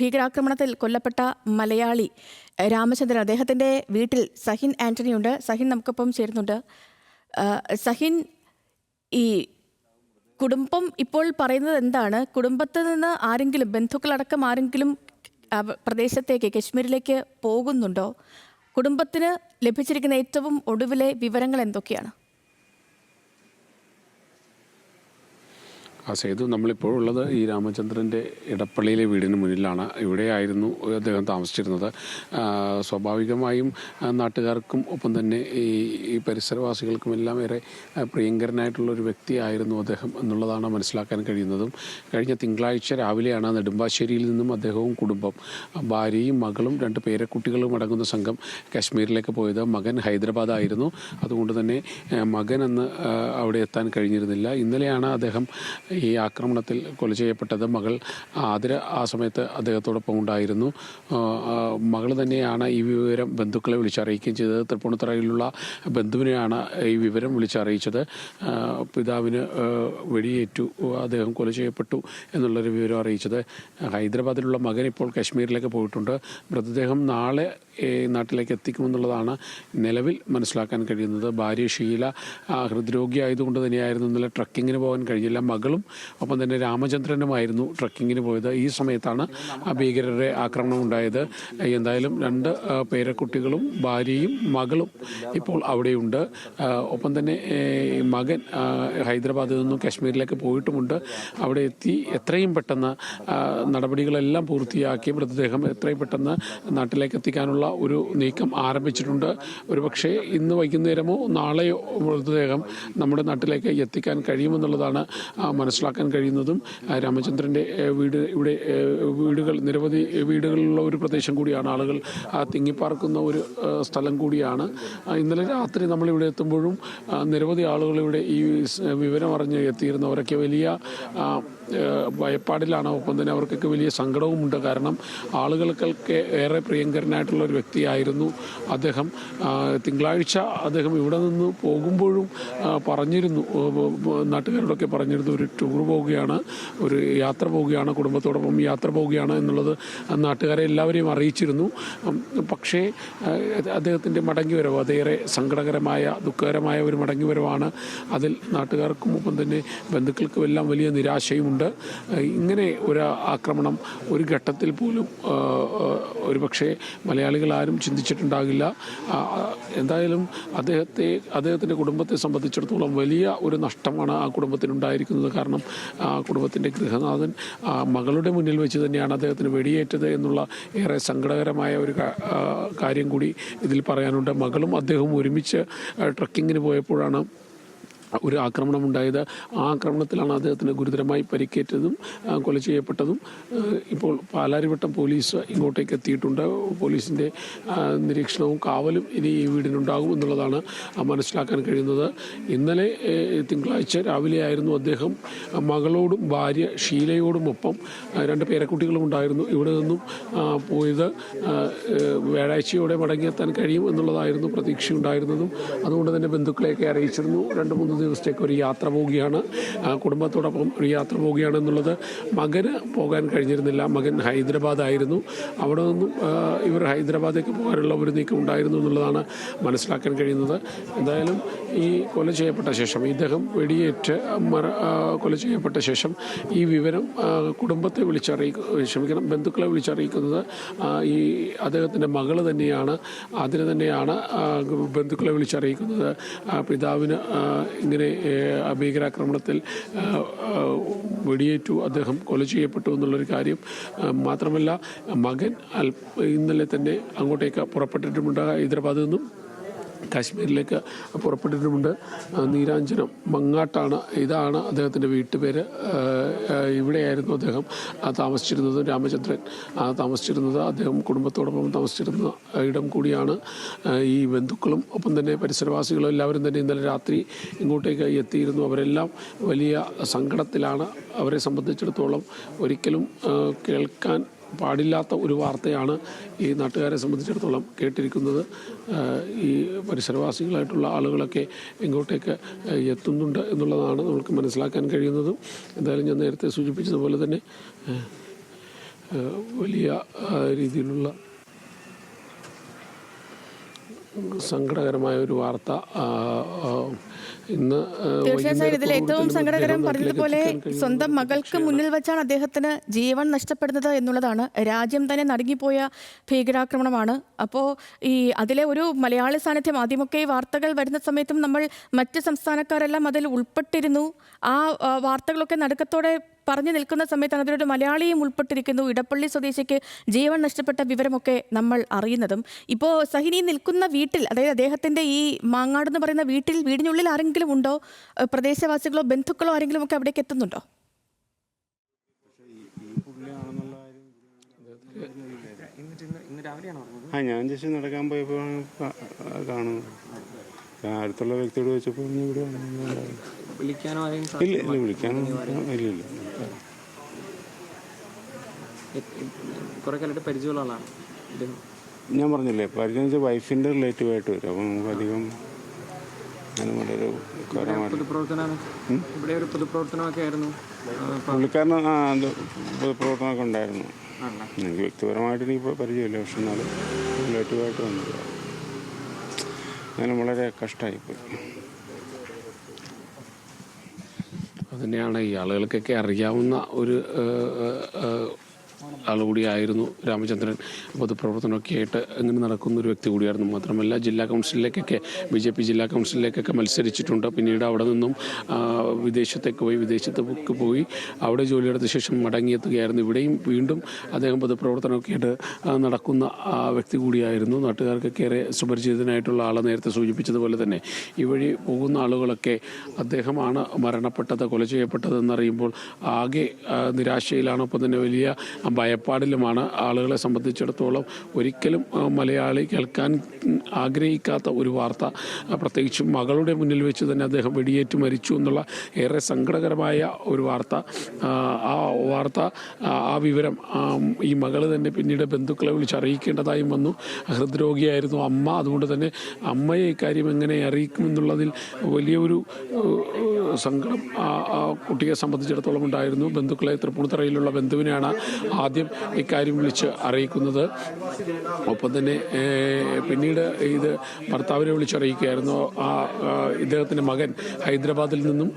ഭീകരാക്രമണത്തിൽ കൊല്ലപ്പെട്ട മലയാളി രാമചന്ദ്രൻ, അദ്ദേഹത്തിൻ്റെ വീട്ടിൽ സഹിൻ ആൻ്റണിയുണ്ട്. സഹിൻ നമുക്കൊപ്പം ചേരുന്നുണ്ട്. സഹിൻ, ഈ കുടുംബം ഇപ്പോൾ പറയുന്നത് എന്താണ്? കുടുംബത്തിൽ നിന്ന് ആരെങ്കിലും, ബന്ധുക്കളടക്കം ആരെങ്കിലും പ്രദേശത്തേക്ക്, കശ്മീരിലേക്ക് പോകുന്നുണ്ടോ? കുടുംബത്തിന് ലഭിച്ചിരിക്കുന്ന ഏറ്റവും ഒടുവിലെ വിവരങ്ങൾ എന്തൊക്കെയാണ്? സേതു, നമ്മളിപ്പോൾ ഉള്ളത് ഈ രാമചന്ദ്രൻ്റെ ഇടപ്പള്ളിയിലെ വീടിന് മുന്നിലാണ്. ഇവിടെയായിരുന്നു അദ്ദേഹം താമസിച്ചിരുന്നത്. സ്വാഭാവികമായും നാട്ടുകാർക്കും ഒപ്പം തന്നെ ഈ പരിസരവാസികൾക്കും എല്ലാം ഏറെ പ്രിയങ്കരനായിട്ടുള്ളൊരു വ്യക്തിയായിരുന്നു അദ്ദേഹം എന്നുള്ളതാണ് മനസ്സിലാക്കാൻ കഴിയുന്നതും. കഴിഞ്ഞ തിങ്കളാഴ്ച രാവിലെയാണ് നെടുമ്പാശ്ശേരിയിൽ നിന്നും അദ്ദേഹവും കുടുംബം, ഭാര്യയും മകളും 2 പേരക്കുട്ടികളും അടങ്ങുന്ന സംഘം കശ്മീരിലേക്ക് പോയത്. മകൻ ഹൈദരാബാദായിരുന്നു. അതുകൊണ്ട് തന്നെ മകനെന്ന് അവിടെ എത്താൻ കഴിഞ്ഞിരുന്നില്ല. ഇന്നലെയാണ് അദ്ദേഹം ഈ ആക്രമണത്തിൽ കൊല ചെയ്യപ്പെട്ടത്. മകൾ ആതിര ആ സമയത്ത് അദ്ദേഹത്തോടൊപ്പം ഉണ്ടായിരുന്നു. മകൾ തന്നെയാണ് ഈ വിവരം ബന്ധുക്കളെ വിളിച്ചറിയിക്കുകയും ചെയ്തത്. തൃപ്പൂണിത്തുറയിലുള്ള ബന്ധുവിനെയാണ് ഈ വിവരം വിളിച്ചറിയിച്ചത്. പിതാവിന് വെടിയേറ്റു, അദ്ദേഹം കൊല ചെയ്യപ്പെട്ടു എന്നുള്ളൊരു വിവരം അറിയിച്ചത്. ഹൈദരാബാദിലുള്ള മകൻ ഇപ്പോൾ കശ്മീരിലേക്ക് പോയിട്ടുണ്ട്. മൃതദേഹം നാളെ നാട്ടിലേക്ക് എത്തിക്കുമെന്നുള്ളതാണ് നിലവിൽ മനസ്സിലാക്കാൻ കഴിയുന്നത്. ഭാര്യ ഷീല ഹൃദ്രോഗിയായതുകൊണ്ട് തന്നെയായിരുന്നു ഇന്നലെ ട്രക്കിങ്ങിന് പോകാൻ കഴിഞ്ഞില്ല. മകളും ഒപ്പം തന്നെ രാമചന്ദ്രനുമായിരുന്നു ട്രക്കിങ്ങിന് പോയത്. ഈ സമയത്താണ് ഭീകരരുടെ ആക്രമണം ഉണ്ടായത്. എന്തായാലും 2 പേരക്കുട്ടികളും ഭാര്യയും മകളും ഇപ്പോൾ അവിടെയുണ്ട്. ഒപ്പം തന്നെ മകൻ ഹൈദരാബാദിൽ നിന്നും കശ്മീരിലേക്ക് പോയിട്ടുമുണ്ട്. അവിടെ എത്തി എത്രയും പെട്ടെന്ന് നടപടികളെല്ലാം പൂർത്തിയാക്കി മൃതദേഹം എത്രയും പെട്ടെന്ന് നാട്ടിലേക്ക് എത്തിക്കാനുള്ള ഒരു നീക്കം ആരംഭിച്ചിട്ടുണ്ട്. ഒരുപക്ഷെ ഇന്ന് വൈകുന്നേരമോ നാളെയോ മൃതദേഹം നമ്മുടെ നാട്ടിലേക്ക് എത്തിക്കാൻ കഴിയുമെന്നുള്ളതാണ് മനസ്സിലാക്കാൻ കഴിയുന്നതും. രാമചന്ദ്രൻ്റെ വീടുകൾ നിരവധി വീടുകളുള്ള ഒരു പ്രദേശം കൂടിയാണ്. ആളുകൾ തിങ്ങിപ്പാർക്കുന്ന ഒരു സ്ഥലം കൂടിയാണ്. ഇന്നലെ രാത്രി നമ്മളിവിടെ എത്തുമ്പോഴും നിരവധി ആളുകൾ ഇവിടെ ഈ വിവരം അറിഞ്ഞ് എത്തിയിരുന്നവരൊക്കെ വലിയ ഭയപ്പാടിലാണ്. ഒപ്പം തന്നെ അവർക്കൊക്കെ വലിയ സങ്കടവുമുണ്ട്. കാരണം ആളുകൾക്കൊക്കെ ഏറെ പ്രിയങ്കരനായിട്ടുള്ള ഒരു വ്യക്തിയായിരുന്നു അദ്ദേഹം. തിങ്കളാഴ്ച അദ്ദേഹം ഇവിടെ നിന്ന് പോകുമ്പോഴും പറഞ്ഞിരുന്നു, നാട്ടുകാരോടൊക്കെ പറഞ്ഞിരുന്നു, ഒരു ടൂർ പോവുകയാണ്, ഒരു യാത്ര പോവുകയാണ്, കുടുംബത്തോടൊപ്പം യാത്ര പോവുകയാണ് എന്നുള്ളത് നാട്ടുകാരെ എല്ലാവരെയും അറിയിച്ചിരുന്നു. പക്ഷേ അദ്ദേഹത്തിൻ്റെ മടങ്ങിവരവ് അതേറെ സങ്കടകരമായ ദുഃഖകരമായ ഒരു മടങ്ങിവരവാണ്. അതിൽ നാട്ടുകാർക്കും ഒപ്പം തന്നെ ബന്ധുക്കൾക്കും എല്ലാം വലിയ നിരാശയുമുണ്ട്. ഇങ്ങനെ ഒരു ആക്രമണം ഒരു ഘട്ടത്തിൽ പോലും ഒരുപക്ഷെ മലയാളികൾ ആരും ചിന്തിച്ചിട്ടുണ്ടാകില്ല. എന്തായാലും അദ്ദേഹത്തിൻ്റെ കുടുംബത്തെ സംബന്ധിച്ചിടത്തോളം വലിയ ഒരു നഷ്ടമാണ് ആ കുടുംബത്തിനുണ്ടായിരിക്കുന്നത്. കാരണം ആ കുടുംബത്തിൻ്റെ ഗൃഹനാഥൻ മകളുടെ മുന്നിൽ വെച്ച് തന്നെയാണ് അദ്ദേഹത്തിന് വെടിയേറ്റത് എന്നുള്ള ഏറെ സങ്കടകരമായ ഒരു കാര്യം കൂടി ഇതിൽ പറയാനുണ്ട്. മകളും അദ്ദേഹവും ഒരുമിച്ച് ട്രക്കിങ്ങിന് പോയപ്പോഴാണ് ഒരു ആക്രമണമുണ്ടായത്. ആ ആക്രമണത്തിലാണ് അദ്ദേഹത്തിന് ഗുരുതരമായി പരിക്കേറ്റതും കൊല ചെയ്യപ്പെട്ടതും. ഇപ്പോൾ പാലാരിവട്ടം പോലീസ് ഇങ്ങോട്ടേക്ക് എത്തിയിട്ടുണ്ട്. പോലീസിൻ്റെ നിരീക്ഷണവും കാവലും ഇനി ഈ വീടിനുണ്ടാകും എന്നുള്ളതാണ് മനസ്സിലാക്കാൻ കഴിയുന്നത്. ഇന്നലെ തിങ്കളാഴ്ച രാവിലെയായിരുന്നു അദ്ദേഹം മകളോടും ഭാര്യ ഷീലയോടുമൊപ്പം 2 പേരക്കുട്ടികളും ഉണ്ടായിരുന്നു ഇവിടെ നിന്നും പോയത്. വ്യാഴാഴ്ചയോടെ മടങ്ങിയെത്താൻ കഴിയും എന്നുള്ളതായിരുന്നു പ്രതീക്ഷയുണ്ടായിരുന്നതും. അതുകൊണ്ട് തന്നെ ബന്ധുക്കളെയൊക്കെ അറിയിച്ചിരുന്നു. 2-3 ദിവസത്തേക്ക് ഒരു യാത്ര പോവുകയാണ്, കുടുംബത്തോടൊപ്പം ഒരു യാത്ര പോവുകയാണ് എന്നുള്ളത്. മകന് പോകാൻ കഴിഞ്ഞിരുന്നില്ല. മകൻ ഹൈദരാബാദായിരുന്നു. അവിടെ നിന്നും ഇവർ ഹൈദരാബാദിലേക്ക് പോകാനുള്ള ഒരു നീക്കം ഉണ്ടായിരുന്നു എന്നുള്ളതാണ് മനസ്സിലാക്കാൻ കഴിയുന്നത്. എന്തായാലും ഈ കൊല ചെയ്യപ്പെട്ട ശേഷം, ഇദ്ദേഹം വെടിയേറ്റ് കൊല ചെയ്യപ്പെട്ട ശേഷം ഈ വിവരം കുടുംബത്തെ ബന്ധുക്കളെ വിളിച്ചറിയിക്കുന്നത് ഈ അദ്ദേഹത്തിൻ്റെ മകൾ തന്നെയാണ്. അതിന് തന്നെയാണ് ബന്ധുക്കളെ വിളിച്ചറിയിക്കുന്നത്. പിതാവിന് ഇങ്ങനെ ഭീകരാക്രമണത്തിൽ വെടിയേറ്റു, അദ്ദേഹം കൊല ചെയ്യപ്പെട്ടു എന്നുള്ളൊരു കാര്യം. മാത്രമല്ല മകൻ ഇന്നലെ തന്നെ അങ്ങോട്ടേക്ക് പുറപ്പെട്ടിട്ടുമുണ്ട്. ഹൈദരാബാദിൽ നിന്നും കാശ്മീരിലേക്ക് പുറപ്പെട്ടിട്ടുമുണ്ട്. നീരാഞ്ജനം മങ്ങാട്ടാണ്, ഇതാണ് അദ്ദേഹത്തിൻ്റെ വീട്ടുപേര്. ഇവിടെയായിരുന്നു അദ്ദേഹം താമസിച്ചിരുന്നത്. രാമചന്ദ്രൻ താമസിച്ചിരുന്നത്, അദ്ദേഹം കുടുംബത്തോടൊപ്പം താമസിച്ചിരുന്ന ഇടം കൂടിയാണ്. ഈ ബന്ധുക്കളും ഒപ്പം തന്നെ പരിസരവാസികളും എല്ലാവരും തന്നെ ഇന്നലെ രാത്രി ഇങ്ങോട്ടേക്ക് എത്തിയിരുന്നു. അവരെല്ലാം വലിയ സങ്കടത്തിലാണ്. അവരെ സംബന്ധിച്ചിടത്തോളം ഒരിക്കലും കേൾക്കാൻ പാടില്ലാത്ത ഒരു വാർത്തയാണ് ഈ നാട്ടുകാരെ സംബന്ധിച്ചിടത്തോളം കേട്ടിരിക്കുന്നത്. ഈ പരിസരവാസികളായിട്ടുള്ള ആളുകളൊക്കെ ഇങ്ങോട്ടേക്ക് എത്തുന്നുണ്ട് എന്നുള്ളതാണ് നമുക്ക് മനസ്സിലാക്കാൻ കഴിയുന്നതും. എന്തായാലും ഞാൻ നേരത്തെ സൂചിപ്പിച്ചതുപോലെ തന്നെ വലിയ രീതിയിലുള്ള സങ്കടകരമായ ഒരു വാർത്ത ഇന്ന് തീർച്ചയായും ഇതിൽ ഏറ്റവും സങ്കടകരം പറഞ്ഞതുപോലെ സ്വന്തം മകൾക്ക് മുന്നിൽ വെച്ചാണ് അദ്ദേഹത്തിന് ജീവൻ നഷ്ടപ്പെടുന്നത് എന്നുള്ളതാണ്. രാജ്യം തന്നെ നടുങ്ങിപ്പോയ ഭീകരാക്രമണമാണ്. അപ്പോൾ അതിലെ ഒരു മലയാളി സാന്നിധ്യം ആദ്യമൊക്കെ ഈ വാർത്തകൾ വരുന്ന സമയത്തും നമ്മൾ മറ്റ് സംസ്ഥാനക്കാരെല്ലാം അതിൽ ഉൾപ്പെട്ടിരുന്നു. ആ വാർത്തകളൊക്കെ നടുക്കത്തോടെ പറഞ്ഞു നിൽക്കുന്ന സമയത്താണ് അതിലൊരു മലയാളിയും ഉൾപ്പെട്ടിരിക്കുന്നു. ഇടപ്പള്ളി സ്വദേശിക്ക് ജീവൻ നഷ്ടപ്പെട്ട വിവരമൊക്കെ നമ്മൾ അറിയുന്നതും. ഇപ്പോൾ സഹിനി നിൽക്കുന്ന വീട്ടിൽ, അതായത് അദ്ദേഹത്തിൻ്റെ ഈ മാങ്ങാട് എന്ന് പറയുന്ന വീടിനുള്ളിൽ ആരെങ്കിലും ഉണ്ടോ? പ്രദേശവാസികളോ ബന്ധുക്കളോ ആരെങ്കിലും ഒക്കെ അവിടേക്ക് എത്തുന്നുണ്ടോ? ഞാൻ ജസ്റ്റ് നടക്കാൻ പോയപ്പോൾ കാണുന്നു. അടുത്തുള്ള വ്യക്തിയോട് വെച്ചപ്പോൾ ഇവിടെ ഇല്ല, വിളിക്കാനോ ഇല്ല. ഞാൻ പറഞ്ഞില്ലേ, പരിചയം വെച്ചാൽ വൈഫിൻ്റെ റിലേറ്റീവായിട്ട് വരും. അപ്പം നമുക്ക് അധികം വളരെ പുള്ളിക്കാരന് പൊതുപ്രവർത്തനമൊക്കെ ഉണ്ടായിരുന്നു. എനിക്ക് വ്യക്തിപരമായിട്ട് എനിക്ക് പരിചയമില്ല, പക്ഷെ എന്നാലും റിലേറ്റീവായിട്ട് വന്നില്ല. അങ്ങനെ വളരെ കഷ്ടമായിപ്പോയി. അതുതന്നെയാണ് ഈ ആളുകൾക്കൊക്കെ അറിയാവുന്ന ഒരു ആളുകൂടിയായിരുന്നു രാമചന്ദ്രൻ. പൊതുപ്രവർത്തനമൊക്കെ ആയിട്ട് അങ്ങനെ നടക്കുന്ന ഒരു വ്യക്തി കൂടിയായിരുന്നു. മാത്രമല്ല ജില്ലാ കൗൺസിലിലേക്കൊക്കെ BJP ജില്ലാ കൗൺസിലിലേക്കൊക്കെ മത്സരിച്ചിട്ടുണ്ട്. പിന്നീട് അവിടെ നിന്നും വിദേശത്തേക്ക് പോയി അവിടെ ജോലിയെടുത്ത ശേഷം മടങ്ങിയെത്തുകയായിരുന്നു. ഇവിടെയും വീണ്ടും അദ്ദേഹം പൊതുപ്രവർത്തനമൊക്കെ ആയിട്ട് നടക്കുന്ന വ്യക്തി കൂടിയായിരുന്നു. നാട്ടുകാർക്കൊക്കെ ഏറെ സുപരിചിതനായിട്ടുള്ള ആളെ നേരത്തെ സൂചിപ്പിച്ചതുപോലെ തന്നെ ഈ വഴി പോകുന്ന ആളുകളൊക്കെ അദ്ദേഹമാണ് മരണപ്പെട്ടത്, കൊല ചെയ്യപ്പെട്ടത് എന്നറിയുമ്പോൾ ആകെ നിരാശയിലാണ്. ഒപ്പം തന്നെ വലിയ ഭയപ്പാടിലുമാണ്. ആളുകളെ സംബന്ധിച്ചിടത്തോളം ഒരിക്കലും മലയാളി കേൾക്കാൻ ആഗ്രഹിക്കാത്ത ഒരു വാർത്ത, പ്രത്യേകിച്ചും മകളുടെ മുന്നിൽ വെച്ച് തന്നെ അദ്ദേഹം വെടിയേറ്റ് മരിച്ചു എന്നുള്ള ഏറെ സങ്കടകരമായ ഒരു വാർത്ത. ആ വിവരം ഈ മകൾ തന്നെ പിന്നീട് ബന്ധുക്കളെ വിളിച്ചറിയിക്കേണ്ടതായും വന്നു. ഹൃദ്രോഗിയായിരുന്നു അമ്മ. അതുകൊണ്ട് തന്നെ അമ്മയെ ഇക്കാര്യം എങ്ങനെ അറിയിക്കുമെന്നുള്ളതിൽ വലിയൊരു സങ്കടം ആ കുട്ടിയെ സംബന്ധിച്ചിടത്തോളം ഉണ്ടായിരുന്നു. ബന്ധുക്കളെ തൃപ്പൂണിത്തറയിലുള്ള ബന്ധുവിനെയാണ് ആദ്യം ഇക്കാര്യം വിളിച്ച് അറിയിക്കുന്നത്. ഒപ്പം തന്നെ പിന്നീട് ഇത് ഭർത്താവിനെ വിളിച്ചറിയിക്കുകയായിരുന്നു. ഇദ്ദേഹത്തിൻ്റെ മകൻ ഹൈദരാബാദിൽ നിന്നും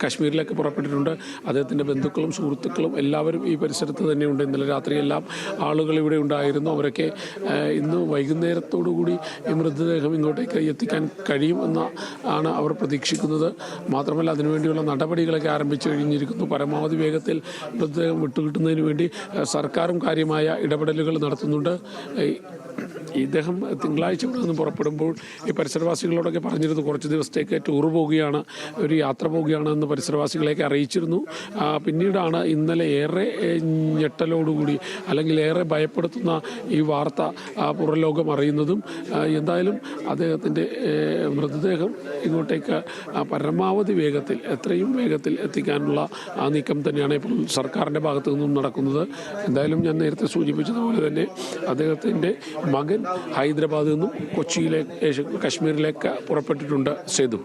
കശ്മീരിലേക്ക് പുറപ്പെട്ടിട്ടുണ്ട്. അദ്ദേഹത്തിൻ്റെ ബന്ധുക്കളും സുഹൃത്തുക്കളും എല്ലാവരും ഈ പരിസരത്ത് തന്നെയുണ്ട്. ഇന്നലെ രാത്രിയെല്ലാം ആളുകൾ ഇവിടെ ഉണ്ടായിരുന്നു. അവരൊക്കെ ഇന്ന് വൈകുന്നേരത്തോടുകൂടി ഈ മൃതദേഹം ഇങ്ങോട്ടേക്ക് എത്തിക്കാൻ കഴിയുമെന്നാണ് അവർ പ്രതീക്ഷിക്കുന്നത്. മാത്രമല്ല അതിനുവേണ്ടിയുള്ള നടപടികളൊക്കെ ആരംഭിച്ചു കഴിഞ്ഞിരിക്കുന്നു. പരമാവധി വേഗത്തിൽ മൃതദേഹം വിട്ടുകിട്ടുന്നതിന് വേണ്ടി സർക്കാരും കാര്യമായ ഇടപെടലുകൾ നടത്തുന്നുണ്ട്. ഇദ്ദേഹം തിങ്കളാഴ്ച ഇവിടെ നിന്ന് പുറപ്പെടുമ്പോൾ ഈ പരിസരവാസികളോടൊക്കെ പറഞ്ഞിരുന്നു കുറച്ച് ദിവസത്തേക്ക് ടൂർ പോവുകയാണ്, ഒരു യാത്ര പോവുകയാണ് എന്ന് പരിസരവാസികളെയൊക്കെ അറിയിച്ചിരുന്നു. പിന്നീടാണ് ഇന്നലെ ഏറെ ഞെട്ടലോടുകൂടി അല്ലെങ്കിൽ ഏറെ ഭയപ്പെടുത്തുന്ന ഈ വാർത്ത പുറംലോകം അറിയുന്നതും. എന്തായാലും അദ്ദേഹത്തിൻ്റെ മൃതദേഹം ഇങ്ങോട്ടേക്ക് പരമാവധി വേഗത്തിൽ, എത്രയും വേഗത്തിൽ എത്തിക്കാനുള്ള നീക്കം തന്നെയാണ് ഇപ്പോൾ സർക്കാരിൻ്റെ ഭാഗത്തു നിന്നും നടക്കുന്നത്. എന്തായാലും ഞാൻ നേരത്തെ സൂചിപ്പിച്ചതുപോലെ തന്നെ അദ്ദേഹത്തിൻ്റെ മകൻ ഹൈദരാബാദിൽ നിന്നും കശ്മീരിലേക്ക് പുറപ്പെട്ടിട്ടുണ്ട്. സേതു.